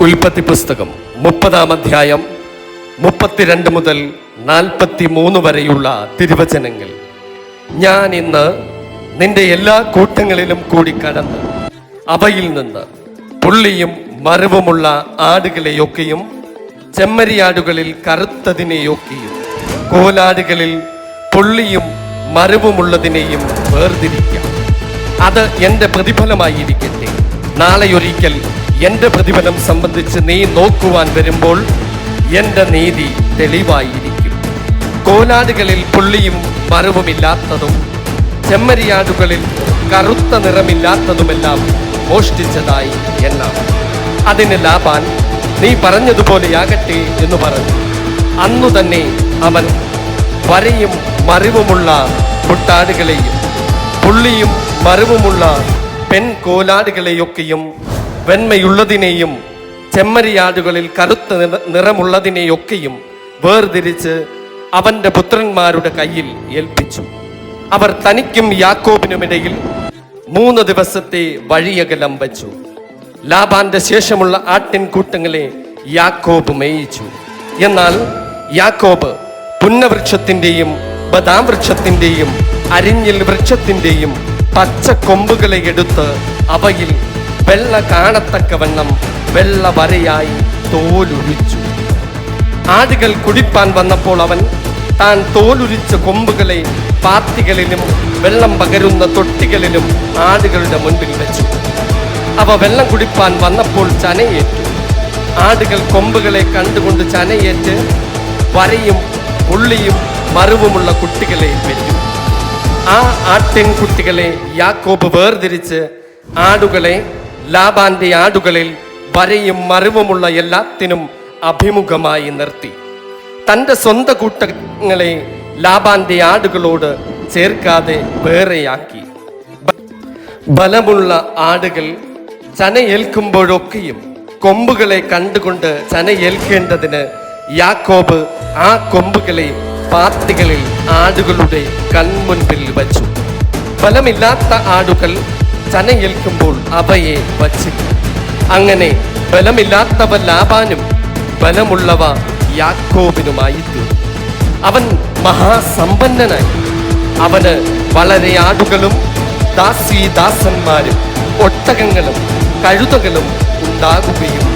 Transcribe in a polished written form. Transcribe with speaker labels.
Speaker 1: ഉൽപ്പത്തി പുസ്തകം 30-ാം അധ്യായം 32 മുതൽ 43 വരെയുള്ള തിരുവചനങ്ങൾ. ഞാൻ ഇന്ന് നിന്റെ എല്ലാ കൂട്ടങ്ങളിലും കൂടി കടന്ന് അവയിൽ നിന്ന് പുള്ളിയും മരവുമുള്ള ആടുകളെയൊക്കെയും ചെമ്മരിയാടുകളിൽ കറുത്തതിനെയൊക്കെയും കോലാടുകളിൽ പുള്ളിയും മരവുമുള്ളതിനെയും വേർതിരിക്കാം. അത് എൻ്റെ പ്രതിഫലമായിരിക്കട്ടെ. നാളെയൊരിക്കൽ എൻ്റെ പ്രതിഫലം സംബന്ധിച്ച് നീ നോക്കുവാൻ വരുമ്പോൾ എൻ്റെ നീതി തെളിവായിരിക്കും. കോലാടുകളിൽ പുള്ളിയും മരവുമില്ലാത്തതും ചെമ്മരിയാടുകളിൽ കറുത്ത നിറമില്ലാത്തതുമെല്ലാം മോഷ്ടിച്ചതായി എണ്ണാം. അതിന് ലാബാൻ, നീ പറഞ്ഞതുപോലെയാകട്ടെ എന്ന് പറഞ്ഞു. അന്നു തന്നെ അവൻ വരയും മരവുമുള്ള മുട്ടാടുകളെയും പുള്ളിയും മരവുമുള്ള പെൺകോലാടുകളെയൊക്കെയും വെണ്മയുള്ളതിനെയും ചെമ്മരിയാടുകളിൽ കറുത്ത നിറമുള്ളതിനെയൊക്കെയും വേർതിരിച്ച് അവന്റെ പുത്രന്മാരുടെ കയ്യിൽ ഏൽപ്പിച്ചു. അവർ തനിക്കും യാക്കോബിനുമിടയിൽ 3 ദിവസത്തെ വഴിയകലം വച്ചു. ലാബാന്റെ ശേഷമുള്ള ആട്ടിൻകൂട്ടങ്ങളെ യാക്കോബ് മേയിച്ചു. എന്നാൽ യാക്കോബ് പുന്നവൃക്ഷത്തിന്റെയും ബദാം വൃക്ഷത്തിന്റെയും അരിഞ്ഞിൽ വൃക്ഷത്തിന്റെയും പച്ച കൊമ്പുകളെ എടുത്ത് അവയിൽ വെള്ള കാണത്തക്കവണ്ണം വെള്ള വരയായി തോലുരിച്ചു. ആടുകൾ കുടിപ്പാൻ വന്നപ്പോൾ അവൻ താൻ തോലുരിച്ച കൊമ്പുകളെ പാത്തികളിലും വെള്ളം പകരുന്ന തൊട്ടികളിലും ആടുകളുടെ മുൻപിൽ വെച്ചു. അവ വെള്ളം കുടിപ്പാൻ വന്നപ്പോൾ ചനയേറ്റു. ആടുകൾ കൊമ്പുകളെ കണ്ടുകൊണ്ട് ചനയേറ്റ് വരയും പുള്ളിയും മരവുമുള്ള കുട്ടികളെ പെറ്റു. ആ ആട്ടിൻകുട്ടികളെ യാക്കോബ് വേർതിരിച്ച് ആടുകളെ ലാബാന്റെ ആടുകളിൽ വരയും മരവുമുള്ള എല്ലാത്തിനും അഭിമുഖമായി നിർത്തി. തൻ്റെ സ്വന്തം കൂട്ടങ്ങളെ ലാബാന്റെ ആടുകളോട് ചേർക്കാതെ വേറെയാക്കി. ബലമുള്ള ആടുകൾ ചനയേൽക്കുമ്പോഴൊക്കെയും കൊമ്പുകളെ കണ്ടുകൊണ്ട് ചനയേൽക്കേണ്ടതിന് യാക്കോബ് ആ കൊമ്പുകളെ പാത്തികളിൽ ആടുകളുടെ കൺമുൻപിൽ വച്ചു. ബലമില്ലാത്ത ആടുകൾ ചനയേൽക്കുമ്പോൾ അവയെ വച്ചില്ല. അങ്ങനെ ബലമില്ലാത്തവ ലാബാനും ബലമുള്ളവ യാക്കോബിനുമായി തീർന്നു. അവൻ മഹാസമ്പന്നനായി. അവന് വളരെ ആടുകളും ദാസീദാസന്മാരും ഒട്ടകങ്ങളും കഴുതകളും ഉണ്ടാകുകയും